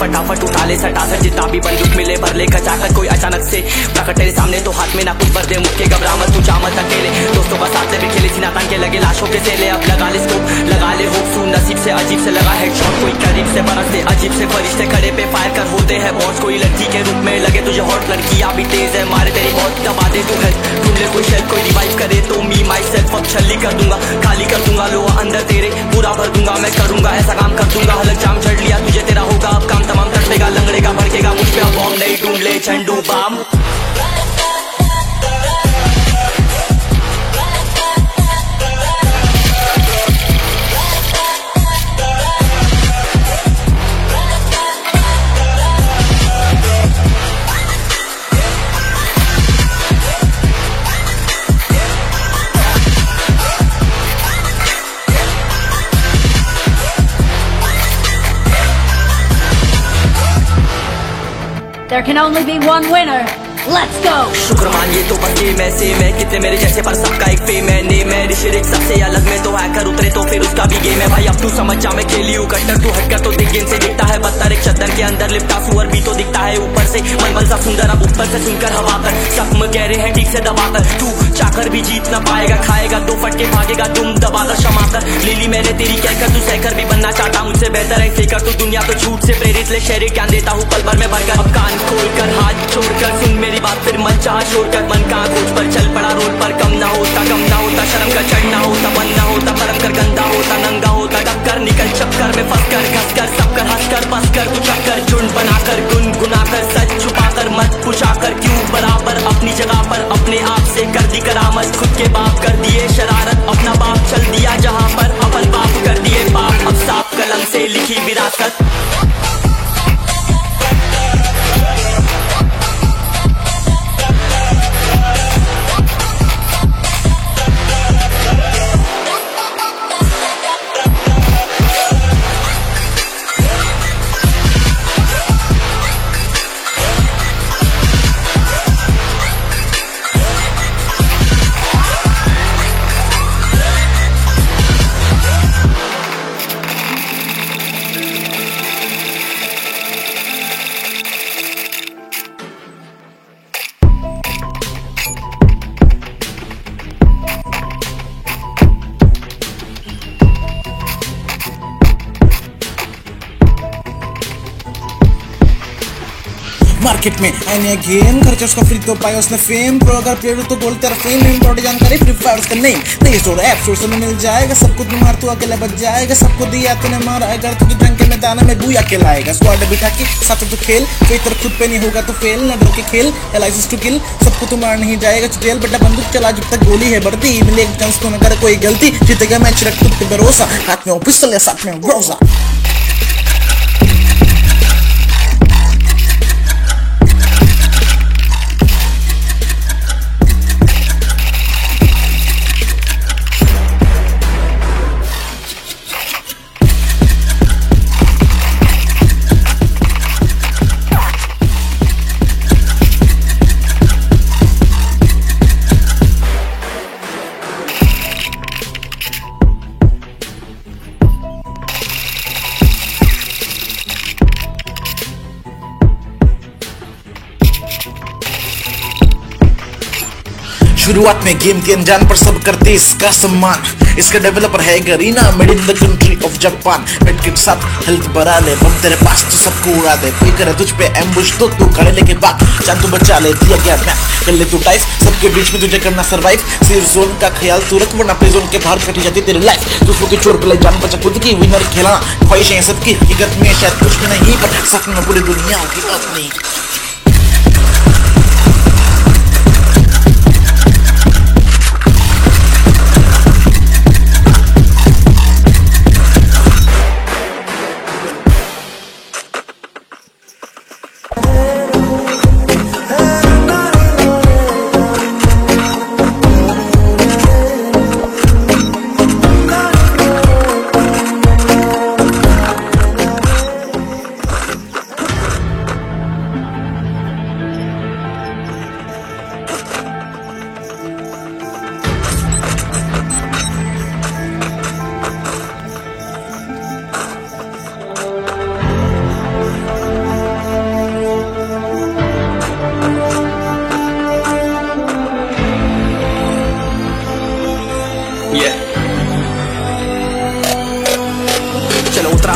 फटाफट उठा ले सटासट जितना भी बंदूक मिले भर ले खचाकर कोई अचानक से प्रकट तेरे सामने तो हाथ में ना कुछ भर दे मुक्के घबरा मत तू जा मत अकेले दोस्तों बस आते भी खेले सीना तान के लगे लाशों के सेले अब लगा ले स्कोप लगा ले होप सू नसीब से अजीब से लगा हेडशॉट कोई करीब से बरसते अजीब से फरिश्ते खड़े पे फायर कर होते हैं बॉस कोई लड़की के रूप में लगे तुझे हॉट लड़कियां भी तेज है मारे तेरी बहुत दबा दे तू हेल्प ढूंढ ले कोई शेल्फ कोई रिवाइव करे तो मी माई सेल्फ अब छल्ली कर दूंगा खाली कर दूंगा लो अंदर तेरे पूरा भर दूंगा मैं करूंगा ऐसा काम कर दूंगा हलक जाम चढ़ लिया तुझे तेरा होगा अब काम तमाम तड़पेगा लंगड़ेगा भड़केगा मुझ पे अब बॉम्ब नहीं ढूंढ ले झंडू balm There can only be one winner. Let's go! शुक्र मानिए तो बस ये मैं से मैं कितने मेरे जैसे पर सबका एक फेम है ने मैं ऋषिक सबसे अलग में तो हैकर उतरे तो फिर उसका भी गेम है भाई अब तू समझ जा मैं खेली हूँ कट्टर तू हटकर तो दिख से दिखता है पत्थर एक चद्दर के अंदर लिपटा सुअर भी तो दिखता है ऊपर से मलमल सा सुंदर अब ऊपर से सुनकर हवा कर जख्म गहरे हैं ठीक से दबाकर तू चाकर भी जीत ना पाएगा खाएगा दो फटके भागेगा तुम दबाकर क्षमा कर लीली मैंने तेरी कहकर तू सहकर भी बनना चाहता मुझसे बेहतर है फेकर तू दुनिया तो झूठ से प्रेरित ले शहरी ज्ञान देता हूँ पल भर में भरकर अब कान खोलकर हाथ छोड़कर सुन मेरी बात फिर मन चाह छोड़कर मन का खोज पर चल पड़ा रोड पर कम ना होता शर्म का चढ़ना होता बन ना होता परम कर गंदा होता नंगा होता टक्कर निकल चक्कर में फंस कर घस कर सब कर हंस कर बस कर तू चक्कर झुंड बनाकर गुनगुनाकर सच छुपाकर मत पूछाकर क्यों बराबर अपनी जगह पर अपने आप से कर दी करामत खुद के बाप कर दिए शरारत अपना बाप चल दिया जहाँ पर अपन बाप कर दिए बाप अब साफ कलम से लिखी विरासत मार्केट में आने गेम खर्चा उसका फ्री तो पाया उसने फेम प्रो अगर प्लेयर तो गोल तेरा फेम इम्पोर्टेंट जानकारी फ्री फायर उसका name play store app store से मिल जाएगा सबको तुम मार तू अकेला बच जाएगा सबको दिया तूने मारा अगर तू जंग के मैदान में बुया के लाएगा स्क्वाड बिठा के साथ तो खेल कोई तरफ खुद पे नहीं होगा तो फेल न डर के खेल लाइसेंस टू किल सबको तुम मार नहीं जाएगा जेल बेटा बंदूक चला जब तक गोली है बढ़ती मिले एक चांस तो न करे कोई गलती जीतेगा मैच रख खुद पे भरोसा हाथ में पिस्टल या साथ में ग्रोजा शुरुआत में गेम के अनजान पर सब करते इसका सम्मान इसका डेवलपर है Garena made in the country of Japan made के साथ हेल्थ बढ़ा ले बम तेरे पास तो सबको उड़ा दे कोई करे तुझ पे एम्बुश तो तू खड़े लेके भाग जान तू बचा ले दिया गया मैप कर ले तू टाइस सबके बीच में तुझे करना सर्वाइव सेफ जोन का ख्याल तू रख वरना प्ले जोन के बाहर कटी जाती तेरी लाइफ दूसरों की चोट पे ले जान बचा खुद की विनर खेलना ख्वाहिशें सबकी हकीकत में शायद कुछ भी नहीं पर साथ में पूरी दुनिया की अपनी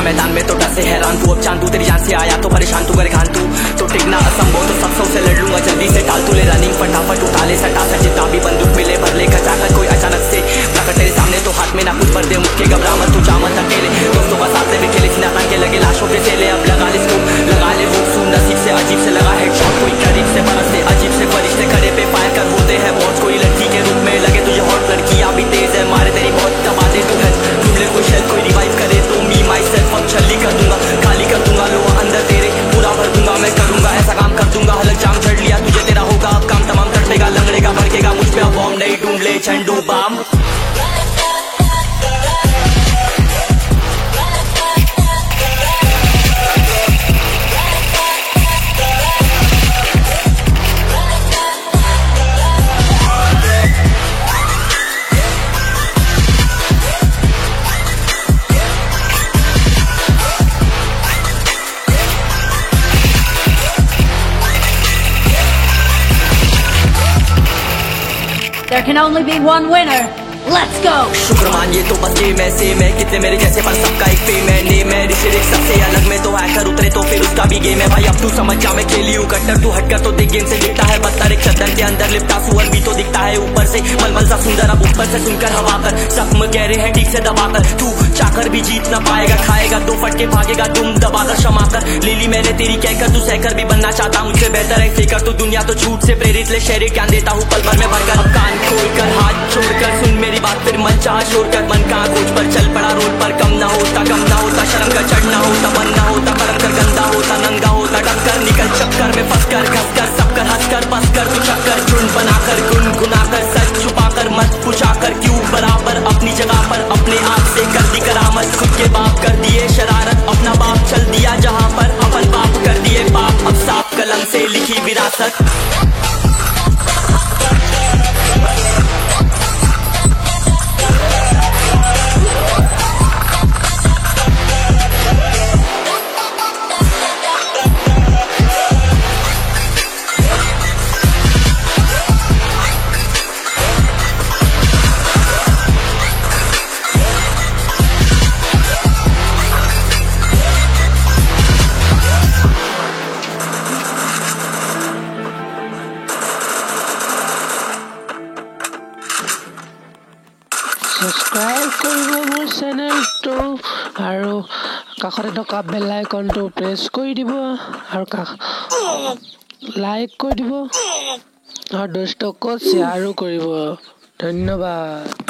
मैदान में तो डर से हैरान तू। अब चांद तू तेरी जान से आया तो परेशान तू, कर घान तू तो टिकना असंभव, तो सब से लड़ लूंगा जल्दी से। टाल तू ले रनिंग फटाफट उठा ले सटा सच, जितना भी बंदूक मिले भर ले खचाकर। कोई अचानक से प्रकट तेरे सामने तो हाथ में ना कुछ भर दे मुझके, घबरा मत तू जामत अकेले। दोस्तों का साथ में खेले सीना तान के लगे लाशों पे चले। अब लगा ले इसको लगा ले हुक सुन नसीब से अजीब से लगा हेडशॉट। कोई करीब से बरसते अजीब से फरिश्ते खड़े पे फायर कर होते हैं बहुत। कोई लड़की के रूप में लगे तुझे हॉट, लड़कियां भी तेज है मारे तेरी बहुत दबा दे तू है। ढूंढ ले कोई शेल कोई रिवाइव करे तो मी माई सेल्फ अब छल्ली कर दूंगा, खाली कर दूंगा लो अंदर तेरे पूरा भर दूंगा। मैं करूंगा ऐसा काम कर दूंगा, हलक जाम चढ़ लिया तुझे तेरा होगा अब काम तमाम। तड़पेगा लंगड़ेगा भड़केगा मुझ पे अब बॉम्ब नहीं, ढूंढ ले झंडू balm. There can only be one winner. Let's go! शुक्र मानिए तो बस गेम ऐसे मैं कितने मेरे जैसे पर सबका एक फेम है नेम है। ऋषिक सबसे अलग में तो हैकर उतरे तो फिर उसका भी गेम है भाई। अब तू समझ जा मैं खेली हूँ कट्टर, तू हटकर तो देख गेम से दिखता है पत्थर। एक चद्दर के अंदर लिपटा सुअर भी तो दिखता है ऊपर से मलमल सा सुंदर। अब ऊपर से सुनकर हवा कर जख्म गहरे हैं ठीक से दबाकर। तू चाकर भी जीत ना पाएगा, खाएगा दो फटके भागेगा दुम दबाकर क्षमा कर। ले ली मैंने तेरी कहकर तू सहकर भी बनना चाहता मुझसे बेहतर है फेकर। तू दुनिया तो झूठ से प्रेरित ले शेर ज्ञान देता हूँ पल भर में भरकर। कान खोलकर हाथ छोड़कर सुन मेरी बात फिर मन चाह शोर कर। मन का खोज पर चल पड़ा रोड पर, कम ना होता शर्म का चढ़ना होता बन ना होता करम कर गंदा होता नंगा होता डंकर। निकल चक्कर में फंस कर घस कर सब कर हंस कर बस कर तू चक्कर झुंड बनाकर गुनगुनाकर सच छुपाकर मत पूछाकर क्यों बराबर अपनी जगह पर। अपने आप से कर दी करामत खुद के बाप कर दिए शरारत, अपना बाप चल दिया जहाँ पर अपन बाप कर दिए बाप। अब साफ कलम से लिखी विरासत। সাবস্ক্ৰাইব কৰিব মোৰ চেনেলটো আৰু কাষতে থকা বেল আইকনটো প্ৰেছ কৰি দিব আৰু লাইক কৰি দিব আৰু দোস্তকো শ্বেয়াৰো কৰিব। ধন্যবাদ।